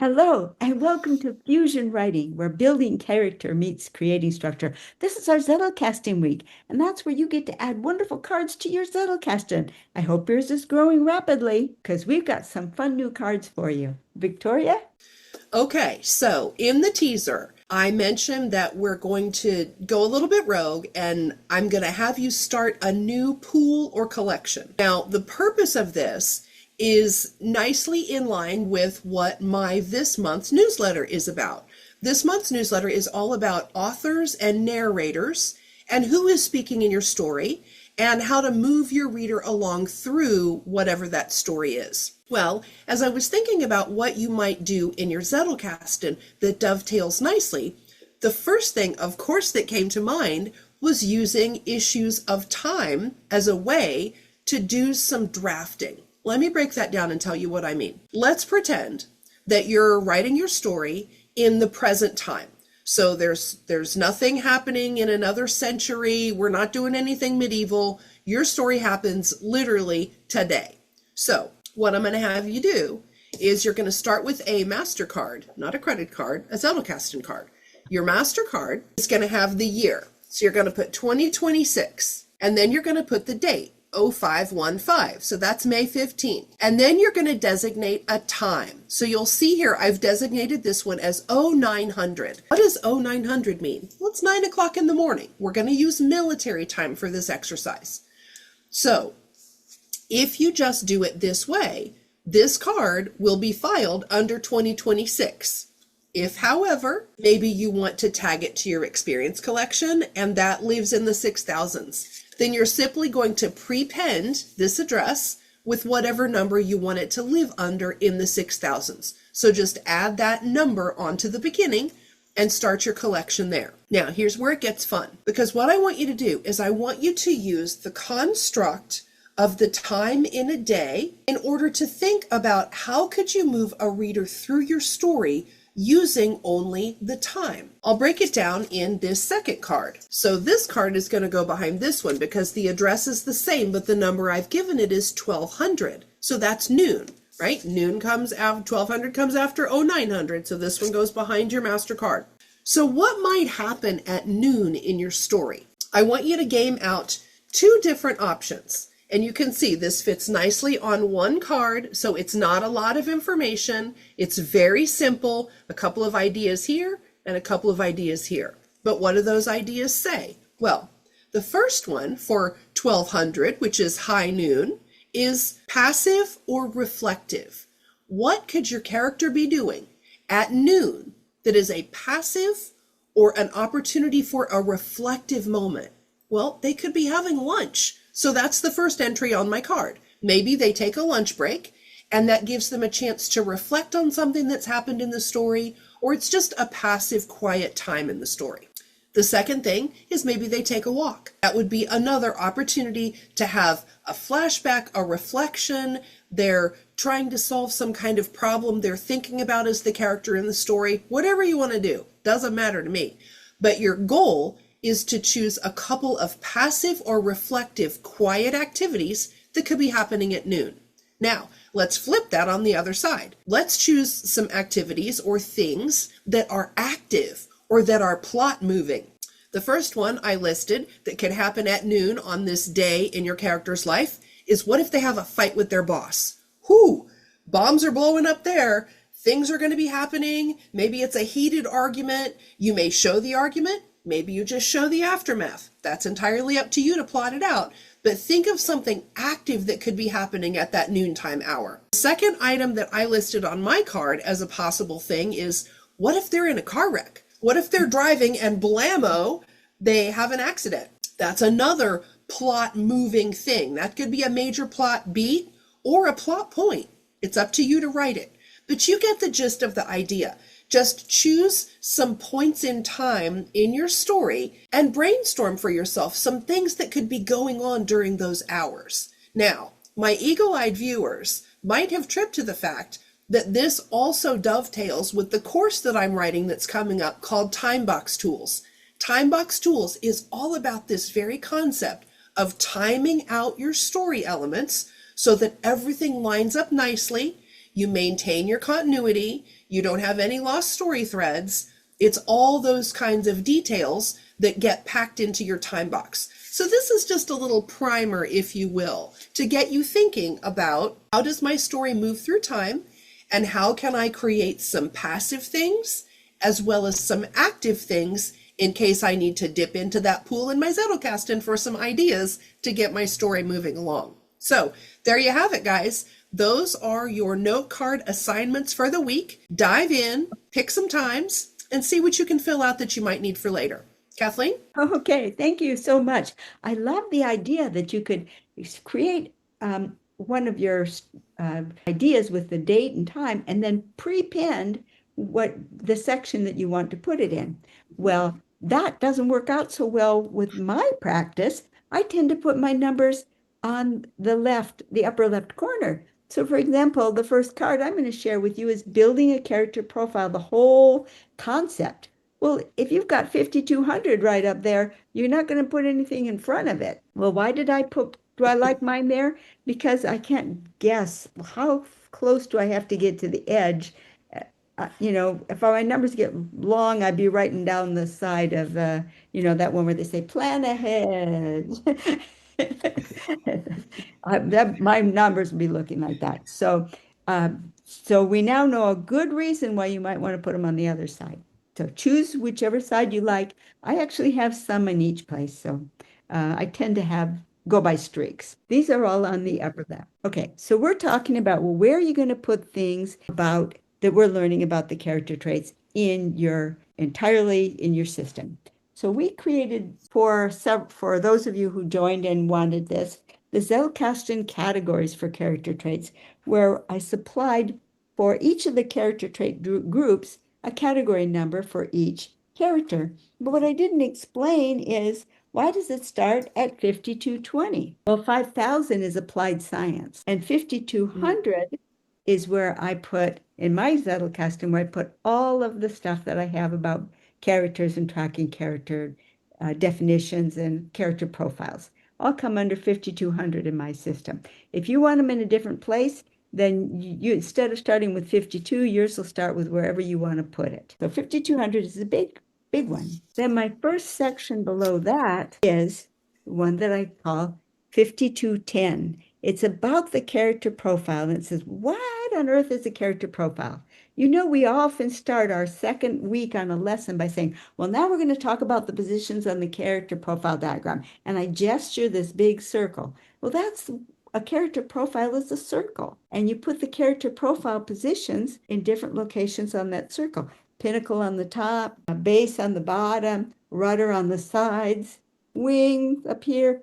Hello, and welcome to Fusion Writing, where building character meets creating structure. This is our Zettelkasten week, and that's where you get to add wonderful cards to your Zettelkasten. I hope yours is growing rapidly because we've got some fun new cards for you. Victoria? Okay, so in the teaser, I mentioned that we're going to go a little bit rogue and I'm going to have you start a new pool or collection. Now, the purpose of this is nicely in line with what my this month's newsletter is about. This month's newsletter is all about authors and narrators and who is speaking in your story and how to move your reader along through whatever that story is. Well, as I was thinking about what you might do in your Zettelkasten that dovetails nicely, the first thing, of course, that came to mind was using issues of time as a way to do some drafting. Let me break that down and tell you what I mean. Let's pretend that you're writing your story in the present time. So there's nothing happening in another century. We're not doing anything medieval. Your story happens literally today. So what I'm going to have you do is you're going to start with a MasterCard, not a credit card, a Zettelkasten card. Your MasterCard is going to have the year. So you're going to put 2026, and then you're going to put the date, 0515. So that's May 15th. And then you're going to designate a time. So you'll see here, I've designated this one as 0900. What does 0900 mean? Well, it's 9 o'clock in the morning. We're going to use military time for this exercise. So if you just do it this way, this card will be filed under 2026. If, however, maybe you want to tag it to your experience collection and that lives in the 6000s, then you're simply going to prepend this address with whatever number you want it to live under in the 6000s. So just add that number onto the beginning and start your collection there. Now, here's where it gets fun, because what I want you to do is I want you to use the construct of the time in a day in order to think about how could you move a reader through your story using only the time. I'll break it down in this second card. So this card is going to go behind this one because the address is the same, but the number I've given it is 1200. So that's noon, right? Noon comes after 1200 comes after 0900. So this one goes behind your MasterCard. So what might happen at noon in your story? I want you to game out two different options. And you can see this fits nicely on one card, so it's not a lot of information. It's very simple, a couple of ideas here and a couple of ideas here. But what do those ideas say? Well, the first one for 1200, which is high noon, is passive or reflective. What could your character be doing at noon that is a passive or an opportunity for a reflective moment? Well, they could be having lunch. So that's the first entry on my card. Maybe they take a lunch break and that gives them a chance to reflect on something that's happened in the story, or it's just a passive, quiet time in the story. The second thing is maybe they take a walk. That would be another opportunity to have a flashback, a reflection. They're trying to solve some kind of problem they're thinking about as the character in the story. Whatever you want to do, doesn't matter to me. But your goal is to choose a couple of passive or reflective quiet activities that could be happening at noon. Now, let's flip that on the other side. Let's choose some activities or things that are active or that are plot moving. The first one I listed that could happen at noon on this day in your character's life is, what if they have a fight with their boss? Whoo, bombs are blowing up there. Things are going to be happening. Maybe it's a heated argument. You may show the argument. Maybe you just show the aftermath. That's entirely up to you to plot it out. But think of something active that could be happening at that noontime hour. The second item that I listed on my card as a possible thing is, what if they're in a car wreck? What if they're driving and blammo, they have an accident? That's another plot moving thing. That could be a major plot beat or a plot point. It's up to you to write it. But you get the gist of the idea. Just choose some points in time in your story and brainstorm for yourself some things that could be going on during those hours. Now, my eagle-eyed viewers might have tripped to the fact that this also dovetails with the course that I'm writing that's coming up called Timebox Tools. Timebox Tools is all about this very concept of timing out your story elements so that everything lines up nicely. You maintain your continuity. You don't have any lost story threads. It's all those kinds of details that get packed into your time box. So this is just a little primer, if you will, to get you thinking about how does my story move through time and how can I create some passive things as well as some active things in case I need to dip into that pool in my Zettelkasten for some ideas to get my story moving along. So there you have it, guys. Those are your note card assignments for the week. Dive in, pick some times, and see what you can fill out that you might need for later. Kathleen? Okay, thank you so much. I love the idea that you could create one of your ideas with the date and time and then pre-pinned what the section that you want to put it in. Well, that doesn't work out so well with my practice. I tend to put my numbers on the left, the upper left corner. So for example, the first card I'm going to share with you is building a character profile, the whole concept. Well, if you've got 5,200 right up there, you're not going to put anything in front of it. Well, why did I put, do I like mine there? Because I can't guess how close do I have to get to the edge. If my numbers get long, I'd be writing down the side of, that one where they say plan ahead. My numbers would be looking like that. So we now know a good reason why you might want to put them on the other side. So choose whichever side you like. I actually have some in each place, so I tend to go by streaks. These are all on the upper left. Okay, so we're talking about, well, where are you going to put things about that we're learning about the character traits entirely in your system. So we created for those of you who joined and wanted this, the Zettelkasten categories for character traits, where I supplied for each of the character trait groups a category number for each character. But what I didn't explain is, why does it start at 5,220? Well, 5,000 is applied science, and 5,200 is where I put, in my Zettelkasten, where I put all of the stuff that I have about characters and tracking character definitions and character profiles. All come under 5,200 in my system. If you want them in a different place, then you instead of starting with 52, yours will start with wherever you want to put it. So 5,200 is a big one. Then my first section below that is one that I call 5,210. It's about the character profile, and it says, what on earth is a character profile? We often start our second week on a lesson by saying, well, now we're going to talk about the positions on the character profile diagram. And I gesture this big circle. Well, a character profile is a circle. And you put the character profile positions in different locations on that circle. Pinnacle on the top, a base on the bottom, rudder on the sides, wings up here,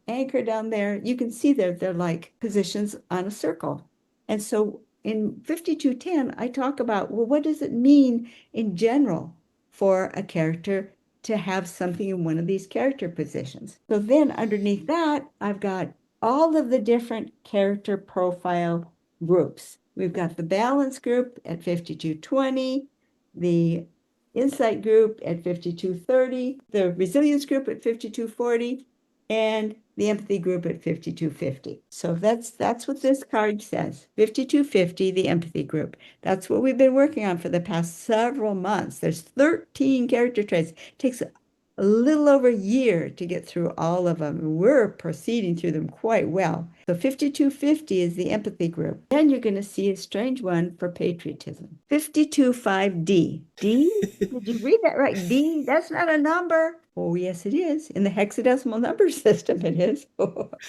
anchor down there. You can see they're like positions on a circle. And so in 5,210, I talk about, well, what does it mean in general for a character to have something in one of these character positions? So then underneath that, I've got all of the different character profile groups. We've got the balance group at 5,220, the insight group at 5,230, the resilience group at 5,240, and the empathy group at 5,250. So that's what this card says, 5,250, the empathy group. That's what we've been working on for the past several months. There's 13 character traits. It takes a little over a year to get through all of them. We're proceeding through them quite well. So 5,250 is the empathy group. Then you're going to see a strange one for patriotism. 5,250D. D? Did you read that right? D? That's not a number. Oh, yes, it is. In the hexadecimal number system, it is. Problem.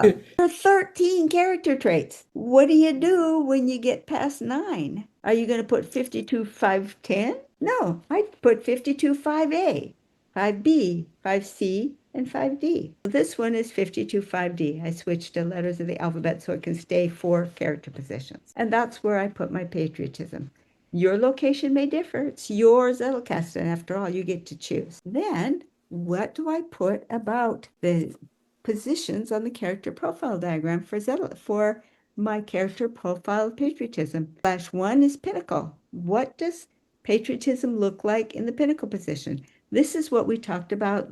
There are 13 character traits. What do you do when you get past 9? Are you going to put 52510? No, I put 525A, 5B, 5C, and 5D. This one is 525D. I switched the letters of the alphabet so it can stay 4 character positions. And that's where I put my patriotism. Your location may differ. It's your Zettelkasten. After all, you get to choose. Then, what do I put about the positions on the character profile diagram for my character profile of patriotism? /1 is pinnacle. What does patriotism look like in the pinnacle position? This is what we talked about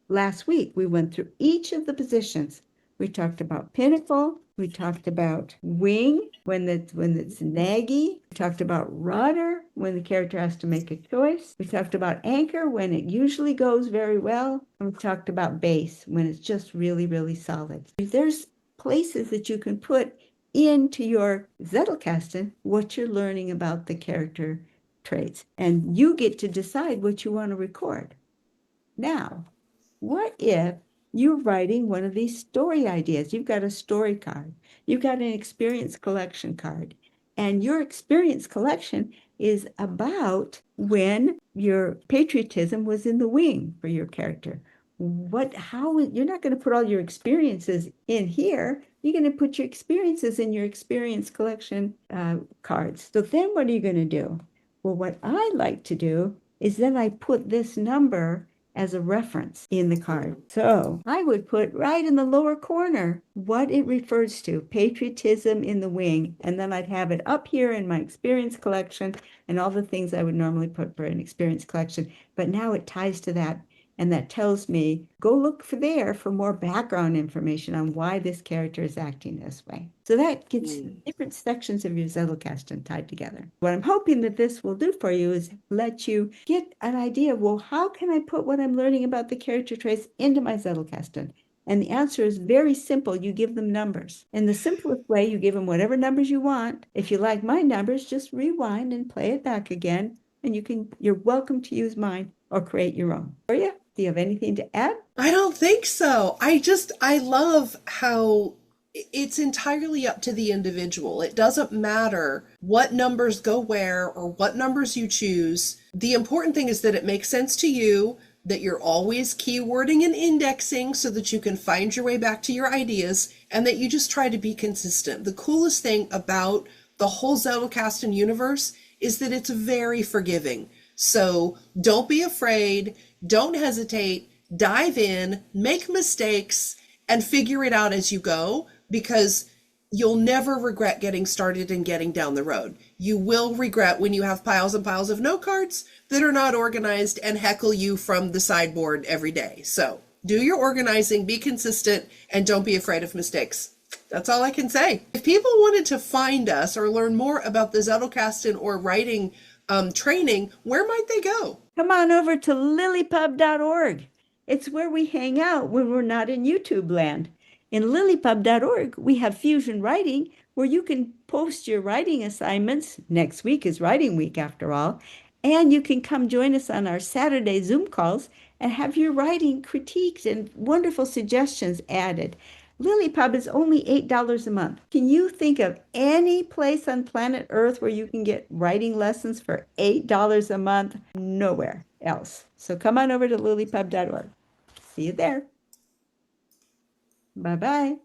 last week. We went through each of the positions. We talked about pinnacle, We talked about wing when it's naggy. We talked about rudder when the character has to make a choice. We talked about anchor when it usually goes very well. And we talked about base when it's just really, really solid. There's places that you can put into your Zettelkasten what you're learning about the character traits. And you get to decide what you want to record. Now, what if you're writing one of these story ideas? You've got a story card, you've got an experience collection card, and your experience collection is about when your patriotism was in the wing for your character. You're not going to put all your experiences in here. You're going to put your experiences in your experience collection cards. So then what are you going to do? Well, what I like to do is then I put this number as a reference in the card. So I would put right in the lower corner what it refers to, patriotism in the wing. And then I'd have it up here in my experience collection and all the things I would normally put for an experience collection. But now it ties to that. And that tells me, go look for there for more background information on why this character is acting this way. So that gets different sections of your Zettelkasten tied together. What I'm hoping that this will do for you is let you get an idea of, well, how can I put what I'm learning about the character traits into my Zettelkasten? And the answer is very simple. You give them numbers. In the simplest way, you give them whatever numbers you want. If you like my numbers, just rewind and play it back again. And you're welcome to use mine or create your own. For you? Do you have anything to add? I don't think so. I love how it's entirely up to the individual. It doesn't matter what numbers go where or what numbers you choose. The important thing is that it makes sense to you, that you're always keywording and indexing so that you can find your way back to your ideas, and that you just try to be consistent. The coolest thing about the whole Zettelkasten universe is that it's very forgiving. So don't be afraid, don't hesitate, dive in, make mistakes, and figure it out as you go, because you'll never regret getting started and getting down the road. You will regret when you have piles and piles of note cards that are not organized and heckle you from the sideboard every day. So do your organizing, be consistent, and don't be afraid of mistakes. That's all I can say. If people wanted to find us or learn more about the Zettelkasten or writing training, where might they go? Come on over to LiLLiPub.org. It's where we hang out when we're not in YouTube land. In LiLLiPub.org, we have Fusion Writing, where you can post your writing assignments. Next week is writing week, after all. And you can come join us on our Saturday Zoom calls and have your writing critiqued and wonderful suggestions added. LiLLiPub is only $8 a month. Can you think of any place on planet Earth where you can get writing lessons for $8 a month? Nowhere else. So come on over to LiLLiPub.org. See you there. Bye-bye.